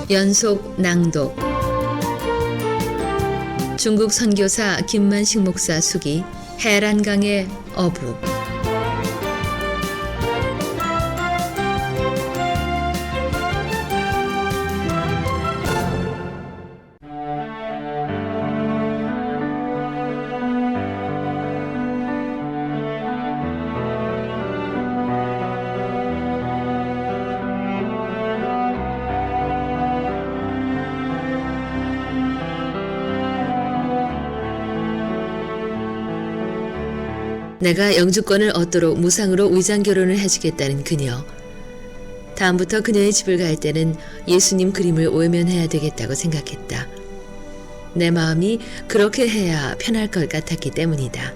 연속 낭독. 중국 선교사 김만식 목사 수기 해란강의 어부. 내가 영주권을 얻도록 무상으로 위장 결혼을 해주겠다는 그녀. 다음부터 그녀의 집을 갈 때는 예수님 그림을 외면해야 되겠다고 생각했다. 내 마음이 그렇게 해야 편할 것 같았기 때문이다.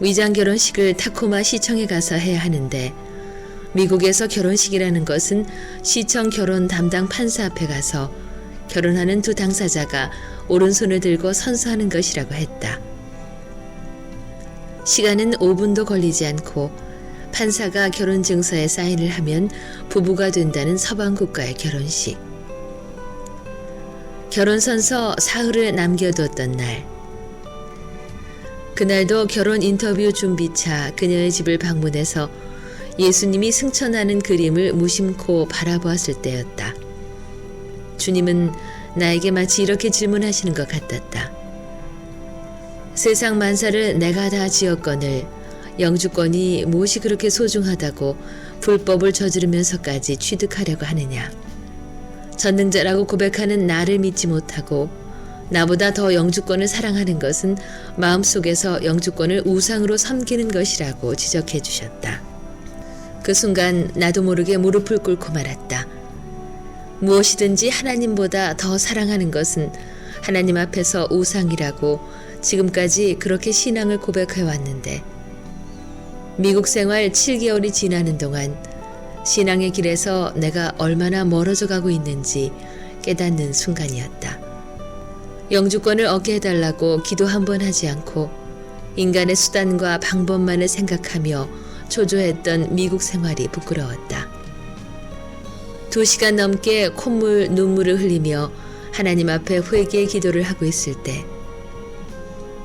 위장 결혼식을 타코마 시청에 가서 해야 하는데 미국에서 결혼식이라는 것은 시청 결혼 담당 판사 앞에 가서 결혼하는 두 당사자가 오른손을 들고 선서하는 것이라고 했다. 시간은 5분도 걸리지 않고 판사가 결혼증서에 사인을 하면 부부가 된다는 서방 국가의 결혼식. 결혼선서 사흘을 남겨두었던 날. 그날도 결혼 인터뷰 준비차 그녀의 집을 방문해서 예수님이 승천하는 그림을 무심코 바라보았을 때였다. 주님은 나에게 마치 이렇게 질문하시는 것 같았다. 세상 만사를 내가 다 지었거늘 영주권이 무엇이 그렇게 소중하다고 불법을 저지르면서까지 취득하려고 하느냐. 전능자라고 고백하는 나를 믿지 못하고 나보다 더 영주권을 사랑하는 것은 마음속에서 영주권을 우상으로 섬기는 것이라고 지적해 주셨다. 그 순간 나도 모르게 무릎을 꿇고 말았다. 무엇이든지 하나님보다 더 사랑하는 것은 하나님 앞에서 우상이라고 지금까지 그렇게 신앙을 고백해 왔는데 미국 생활 7개월이 지나는 동안 신앙의 길에서 내가 얼마나 멀어져 가고 있는지 깨닫는 순간이었다. 영주권을 얻게 해달라고 기도 한 번 하지 않고 인간의 수단과 방법만을 생각하며 초조했던 미국 생활이 부끄러웠다. 2시간 넘게 콧물, 눈물을 흘리며 하나님 앞에 회개의 기도를 하고 있을 때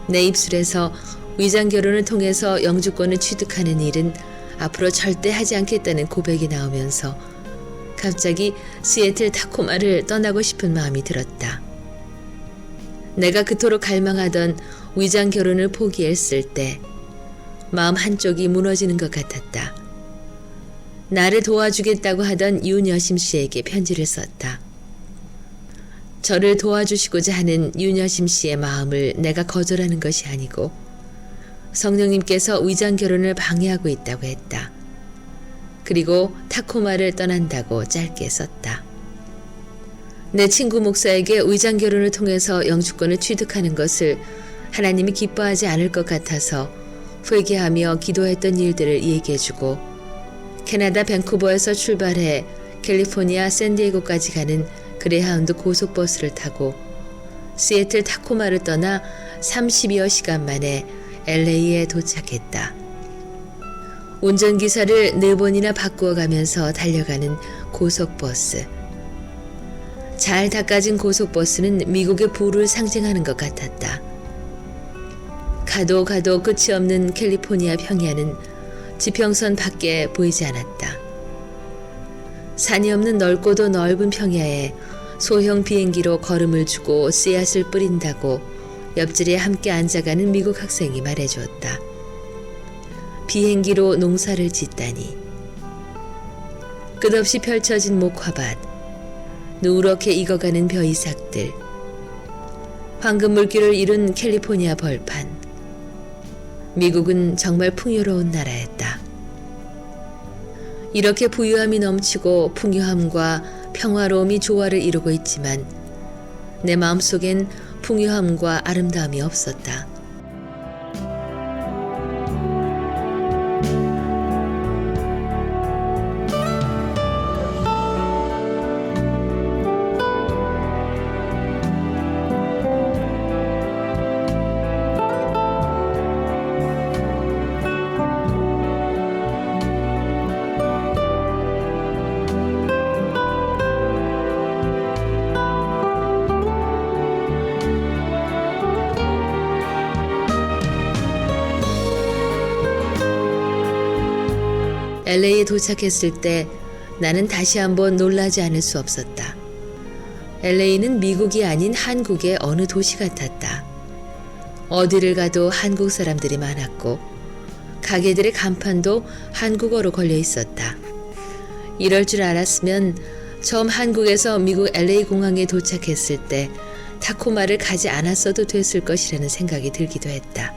내 입술에서 위장 결혼을 통해서 영주권을 취득하는 일은 앞으로 절대 하지 않겠다는 고백이 나오면서 갑자기 시애틀 타코마를 떠나고 싶은 마음이 들었다. 내가 그토록 갈망하던 위장 결혼을 포기했을 때 마음 한쪽이 무너지는 것 같았다. 나를 도와주겠다고 하던 윤여심 씨에게 편지를 썼다. 저를 도와주시고자 하는 윤여심 씨의 마음을 내가 거절하는 것이 아니고 성령님께서 위장 결혼을 방해하고 있다고 했다. 그리고 타코마를 떠난다고 짧게 썼다. 내 친구 목사에게 위장 결혼을 통해서 영주권을 취득하는 것을 하나님이 기뻐하지 않을 것 같아서 회개하며 기도했던 일들을 얘기해주고 캐나다 밴쿠버에서 출발해 캘리포니아 샌디에고까지 가는 그레하운드 고속버스를 타고 시애틀 타코마를 떠나 30여 시간 만에 LA에 도착했다. 운전기사를 4번이나 바꾸어 가면서 달려가는 고속버스. 잘 닦아진 고속버스는 미국의 부를 상징하는 것 같았다. 가도 끝이 없는 캘리포니아 평야는 지평선 밖에 보이지 않았다. 산이 없는 넓고도 넓은 평야에 소형 비행기로 걸음을 주고 씨앗을 뿌린다고 옆자리에 함께 앉아가는 미국 학생이 말해주었다. 비행기로 농사를 짓다니. 끝없이 펼쳐진 목화밭, 누렇게 익어가는 벼이삭들, 황금 물결을 이룬 캘리포니아 벌판. 미국은 정말 풍요로운 나라였다. 이렇게 부유함이 넘치고 풍요함과 평화로움이 조화를 이루고 있지만 내 마음속엔 풍요함과 아름다움이 없었다. LA에 도착했을 때 나는 다시 한번 놀라지 않을 수 없었다. LA는 미국이 아닌 한국의 어느 도시 같았다. 어디를 가도 한국 사람들이 많았고 가게들의 간판도 한국어로 걸려 있었다. 이럴 줄 알았으면 처음 한국에서 미국 LA 공항에 도착했을 때 타코마를 가지 않았어도 됐을 것이라는 생각이 들기도 했다.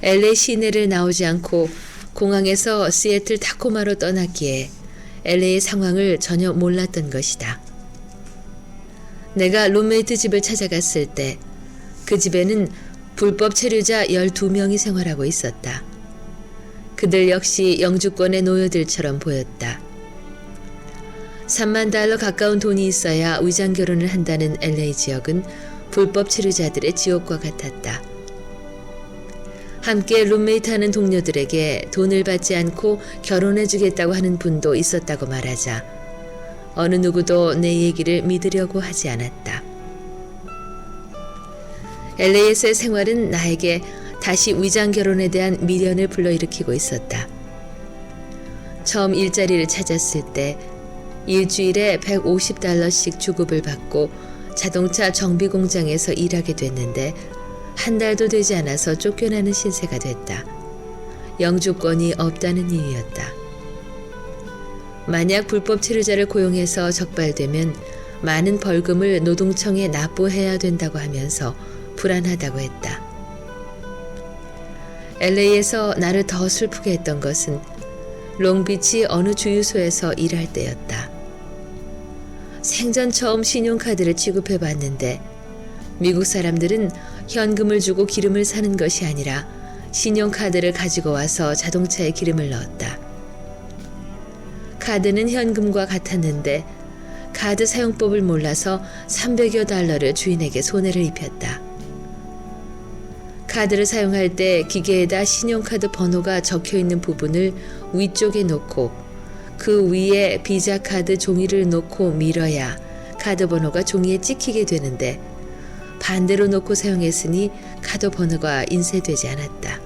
LA 시내를 나오지 않고 공항에서 시애틀 타코마로 떠났기에 LA의 상황을 전혀 몰랐던 것이다. 내가 룸메이트 집을 찾아갔을 때 그 집에는 불법 체류자 12명이 생활하고 있었다. 그들 역시 영주권의 노예들처럼 보였다. 3만 달러 가까운 돈이 있어야 위장 결혼을 한다는 LA 지역은 불법 체류자들의 지옥과 같았다. 함께 룸메이트하는 동료들에게 돈을 받지 않고 결혼해주겠다고 하는 분도 있었다고 말하자 어느 누구도 내 얘기를 믿으려고 하지 않았다. LA에서의 생활은 나에게 다시 위장 결혼에 대한 미련을 불러일으키고 있었다. 처음 일자리를 찾았을 때 일주일에 $150씩 주급을 받고 자동차 정비 공장에서 일하게 됐는데 한 달도 되지 않아서 쫓겨나는 신세가 됐다. 영주권이 없다는 이유였다. 만약 불법 체류자를 고용해서 적발되면 많은 벌금을 노동청에 납부해야 된다고 하면서 불안하다고 했다. LA에서 나를 더 슬프게 했던 것은 롱비치 어느 주유소에서 일할 때였다. 생전 처음 신용카드를 취급해 봤는데 미국 사람들은 현금을 주고 기름을 사는 것이 아니라 신용카드를 가지고 와서 자동차에 기름을 넣었다. 카드는 현금과 같았는데 카드 사용법을 몰라서 300여 달러를 주인에게 손해를 입혔다. 카드를 사용할 때 기계에다 신용카드 번호가 적혀있는 부분을 위쪽에 놓고 그 위에 비자 카드 종이를 놓고 밀어야 카드 번호가 종이에 찍히게 되는데 반대로 놓고 사용했으니 카드 번호가 인쇄되지 않았다.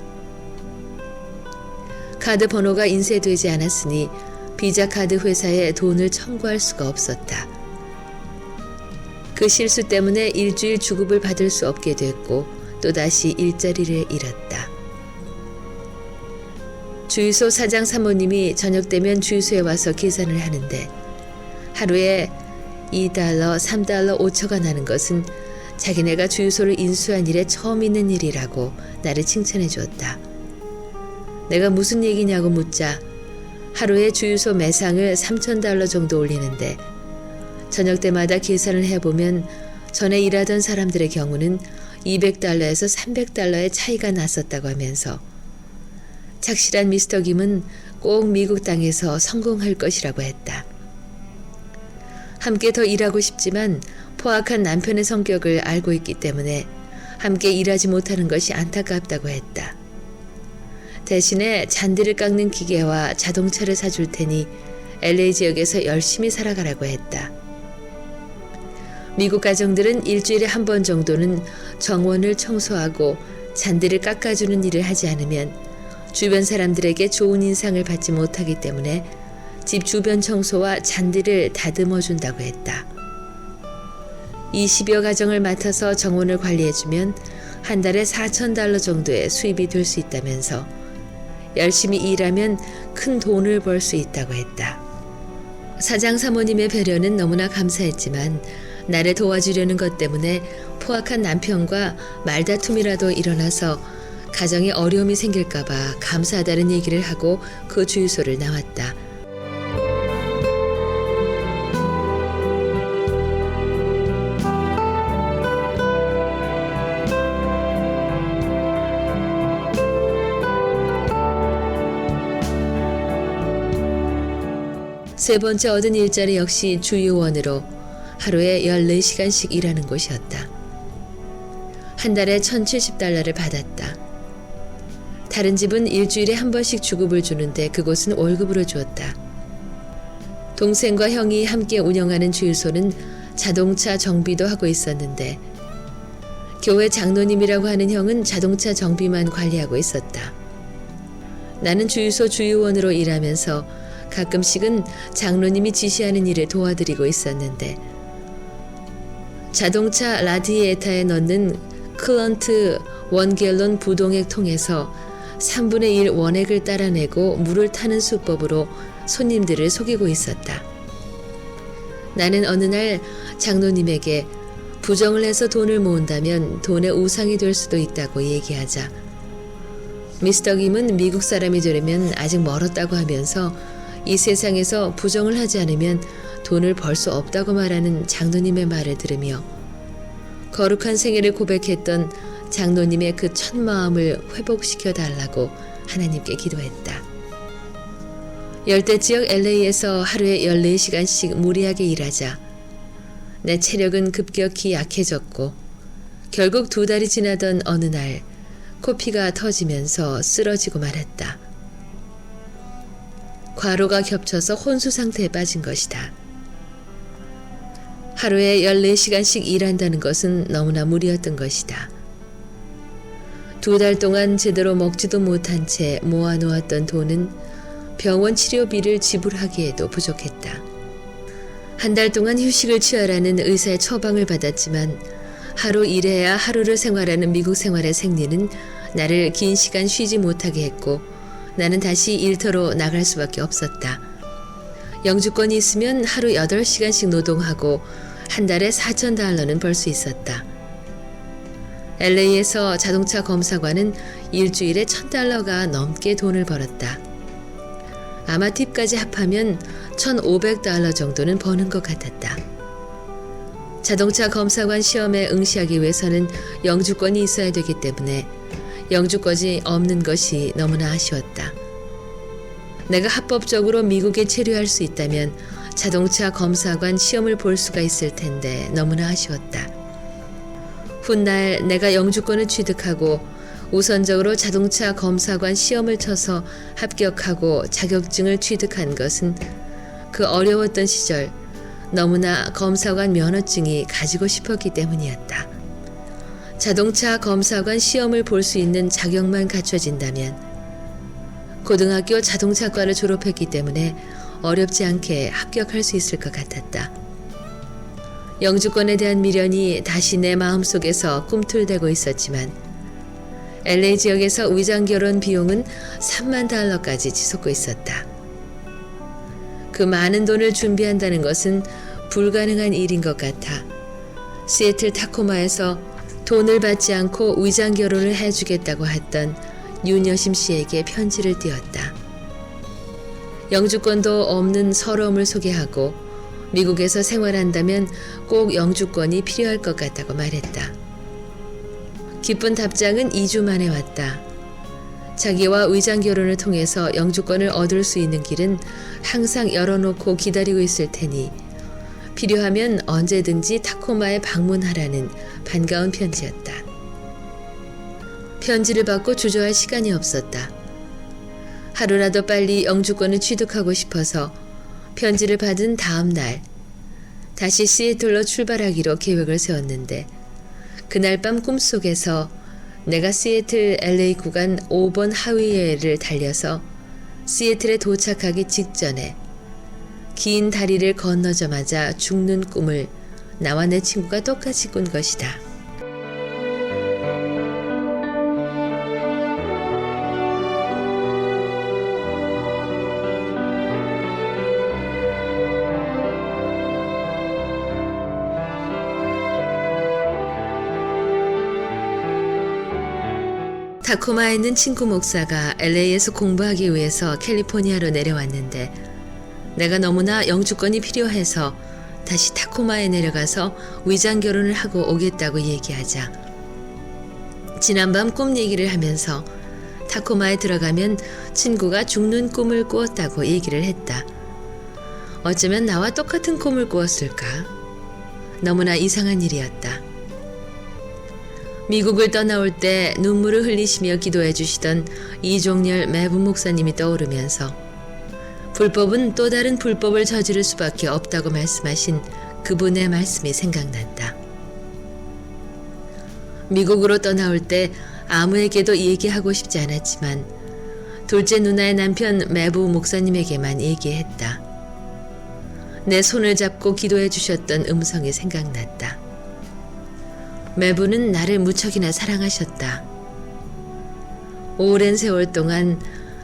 카드 번호가 인쇄되지 않았으니 비자 카드 회사에 돈을 청구할 수가 없었다. 그 실수 때문에 일주일 주급을 받을 수 없게 됐고 또다시 일자리를 잃었다. 주유소 사장 사모님이 저녁 되면 주유소에 와서 계산을 하는데 하루에 $2, $3, 5초가 나는 것은 자기네가 주유소를 인수한 일에 처음 있는 일이라고 나를 칭찬해 주었다. 내가 무슨 얘기냐고 묻자 하루에 주유소 매상을 $3,000 정도 올리는데 저녁 때마다 계산을 해보면 전에 일하던 사람들의 경우는 $200에서 $300의 차이가 났었다고 하면서 착실한 미스터 김은 꼭 미국 땅에서 성공할 것이라고 했다. 함께 더 일하고 싶지만 포악한 남편의 성격을 알고 있기 때문에 함께 일하지 못하는 것이 안타깝다고 했다. 대신에 잔디를 깎는 기계와 자동차를 사줄 테니 LA 지역에서 열심히 살아가라고 했다. 미국 가정들은 일주일에 한 번 정도는 정원을 청소하고 잔디를 깎아주는 일을 하지 않으면 주변 사람들에게 좋은 인상을 받지 못하기 때문에 집 주변 청소와 잔디를 다듬어 준다고 했다. 20여 가정을 맡아서 정원을 관리해주면 한 달에 $4,000 정도의 수입이 될 수 있다면서 열심히 일하면 큰 돈을 벌 수 있다고 했다. 사장 사모님의 배려는 너무나 감사했지만 나를 도와주려는 것 때문에 포악한 남편과 말다툼이라도 일어나서 가정에 어려움이 생길까봐 감사하다는 얘기를 하고 그 주유소를 나왔다. 세 번째 얻은 일자리 역시 주유원으로 하루에 14시간씩 일하는 곳이었다. 한 달에 $1,070를 받았다. 다른 집은 일주일에 한 번씩 주급을 주는데 그곳은 월급으로 주었다. 동생과 형이 함께 운영하는 주유소는 자동차 정비도 하고 있었는데 교회 장로님이라고 하는 형은 자동차 정비만 관리하고 있었다. 나는 주유소 주유원으로 일하면서 가끔씩은 장로님이 지시하는 일을 도와드리고 있었는데 자동차 라디에이터에 넣는 클런트 1갤런 부동액 통에서 3분의 1 원액을 따라내고 물을 타는 수법으로 손님들을 속이고 있었다. 나는 어느 날 장로님에게 부정을 해서 돈을 모은다면 돈의 우상이 될 수도 있다고 얘기하자 미스터 김은 미국 사람이 되려면 아직 멀었다고 하면서 이 세상에서 부정을 하지 않으면 돈을 벌 수 없다고 말하는 장로님의 말을 들으며 거룩한 생애를 고백했던 장로님의 그 첫 마음을 회복시켜 달라고 하나님께 기도했다. 열대지역 LA에서 하루에 14시간씩 무리하게 일하자 내 체력은 급격히 약해졌고 결국 2달이 지나던 어느 날 코피가 터지면서 쓰러지고 말았다. 과로가 겹쳐서 혼수 상태에 빠진 것이다. 하루에 14시간씩 일한다는 것은 너무나 무리였던 것이다. 2달 동안 제대로 먹지도 못한 채 모아놓았던 돈은 병원 치료비를 지불하기에도 부족했다. 한 달 동안 휴식을 취하라는 의사의 처방을 받았지만 하루 일해야 하루를 생활하는 미국 생활의 생리는 나를 긴 시간 쉬지 못하게 했고 나는 다시 일터로 나갈 수밖에 없었다. 영주권이 있으면 하루 8시간씩 노동하고 한 달에 $4,000는 벌 수 있었다. LA에서 자동차 검사관은 일주일에 $1,000가 넘게 돈을 벌었다. 아마 팁까지 합하면 $1,500 정도는 버는 것 같았다. 자동차 검사관 시험에 응시하기 위해서는 영주권이 있어야 되기 때문에 영주권이 없는 것이 너무나 아쉬웠다. 내가 합법적으로 미국에 체류할 수 있다면 자동차 검사관 시험을 볼 수가 있을 텐데 너무나 아쉬웠다. 훗날 내가 영주권을 취득하고 우선적으로 자동차 검사관 시험을 쳐서 합격하고 자격증을 취득한 것은 그 어려웠던 시절 너무나 검사관 면허증이 가지고 싶었기 때문이었다. 자동차 검사관 시험을 볼 수 있는 자격만 갖춰진다면 고등학교 자동차과를 졸업했기 때문에 어렵지 않게 합격할 수 있을 것 같았다. 영주권에 대한 미련이 다시 내 마음속에서 꿈틀대고 있었지만 LA 지역에서 위장결혼 비용은 $30,000까지 치솟고 있었다. 그 많은 돈을 준비한다는 것은 불가능한 일인 것 같아 시애틀 타코마에서 돈을 받지 않고 위장결혼을 해주겠다고 했던 윤여심 씨에게 편지를 띄웠다. 영주권도 없는 서러움을 소개하고 미국에서 생활한다면 꼭 영주권이 필요할 것 같다고 말했다. 기쁜 답장은 2주 만에 왔다. 자기와 위장결혼을 통해서 영주권을 얻을 수 있는 길은 항상 열어놓고 기다리고 있을 테니 필요하면 언제든지 타코마에 방문하라는 반가운 편지였다. 편지를 받고 주저할 시간이 없었다. 하루라도 빨리 영주권을 취득하고 싶어서 편지를 받은 다음 날 다시 시애틀로 출발하기로 계획을 세웠는데 그날 밤 꿈속에서 내가 시애틀 LA 구간 5번 하위웨이를 달려서 시애틀에 도착하기 직전에 긴 다리를 건너자마자 죽는 꿈을 나와 내 친구가 똑같이 꾼 것이다. 타코마에 있는 친구 목사가 LA에서 공부하기 위해서 캘리포니아로 내려왔는데 내가 너무나 영주권이 필요해서 다시 타코마에 내려가서 위장결혼을 하고 오겠다고 얘기하자 지난밤 꿈 얘기를 하면서 타코마에 들어가면 친구가 죽는 꿈을 꾸었다고 얘기를 했다. 어쩌면 나와 똑같은 꿈을 꾸었을까? 너무나 이상한 일이었다. 미국을 떠나올 때 눈물을 흘리시며 기도해 주시던 이종렬 매부 목사님이 떠오르면서 불법은 또 다른 불법을 저지를 수밖에 없다고 말씀하신 그분의 말씀이 생각난다. 미국으로 떠나올 때 아무에게도 얘기하고 싶지 않았지만 둘째 누나의 남편 매부 목사님에게만 얘기했다. 내 손을 잡고 기도해 주셨던 음성이 생각났다. 매부는 나를 무척이나 사랑하셨다. 오랜 세월 동안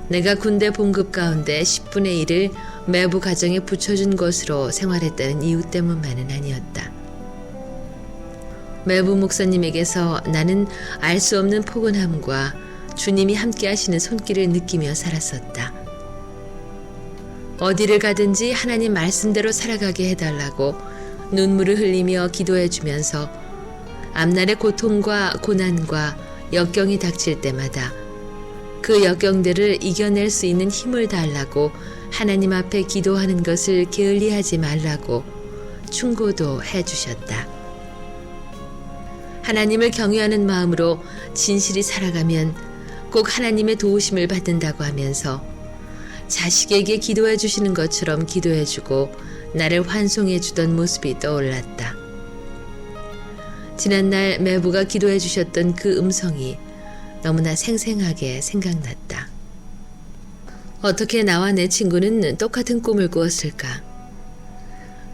내가 군대 봉급 가운데 10분의 1을 매부 가정에 붙여준 것으로 생활했다는 이유 때문만은 아니었다. 매부 목사님에게서 나는 알 수 없는 포근함과 주님이 함께 하시는 손길을 느끼며 살았었다. 어디를 가든지 하나님 말씀대로 살아가게 해달라고 눈물을 흘리며 기도해 주면서 앞날의 고통과 고난과 역경이 닥칠 때마다 그 역경들을 이겨낼 수 있는 힘을 달라고 하나님 앞에 기도하는 것을 게을리하지 말라고 충고도 해주셨다. 하나님을 경외하는 마음으로 진실이 살아가면 꼭 하나님의 도우심을 받는다고 하면서 자식에게 기도해 주시는 것처럼 기도해 주고 나를 환송해 주던 모습이 떠올랐다. 지난날 매부가 기도해 주셨던 그 음성이 너무나 생생하게 생각났다. 어떻게 나와 내 친구는 똑같은 꿈을 꾸었을까?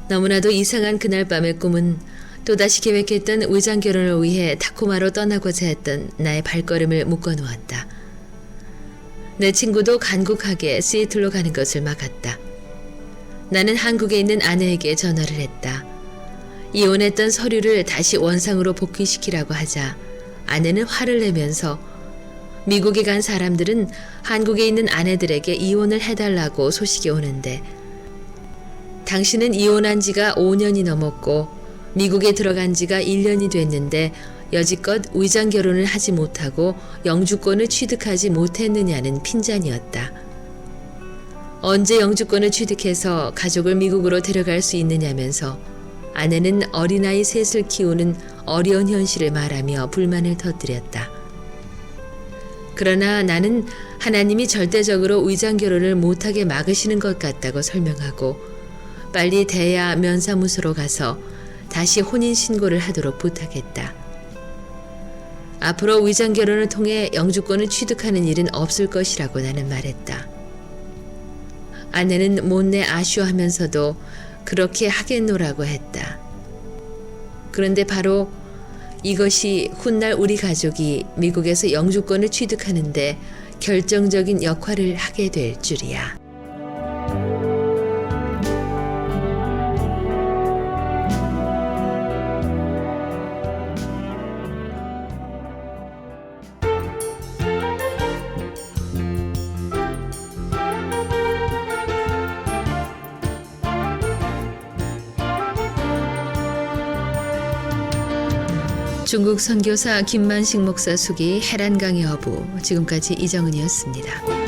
너무나도 이상한 그날 밤의 꿈은 또다시 계획했던 의장 결혼을 위해 타코마로 떠나고자 했던 나의 발걸음을 묶어놓았다. 내 친구도 간곡하게 시애틀로 가는 것을 막았다. 나는 한국에 있는 아내에게 전화를 했다. 이혼했던 서류를 다시 원상으로 복귀시키라고 하자 아내는 화를 내면서 미국에 간 사람들은 한국에 있는 아내들에게 이혼을 해달라고 소식이 오는데 당신은 이혼한 지가 5년이 넘었고 미국에 들어간 지가 1년이 됐는데 여지껏 위장 결혼을 하지 못하고 영주권을 취득하지 못했느냐는 핀잔이었다. 언제 영주권을 취득해서 가족을 미국으로 데려갈 수 있느냐면서 아내는 어린아이 셋을 키우는 어려운 현실을 말하며 불만을 터뜨렸다. 그러나 나는 하나님이 절대적으로 위장 결혼을 못하게 막으시는 것 같다고 설명하고 빨리 대야 면사무소로 가서 다시 혼인신고를 하도록 부탁했다. 앞으로 위장 결혼을 통해 영주권을 취득하는 일은 없을 것이라고 나는 말했다. 아내는 못내 아쉬워하면서도 그렇게 하겠노라고 했다. 그런데 바로 이것이 훗날 우리 가족이 미국에서 영주권을 취득하는데 결정적인 역할을 하게 될 줄이야. 중국 선교사 김만식 목사 수기 해란강의 어부, 지금까지 이정은이었습니다.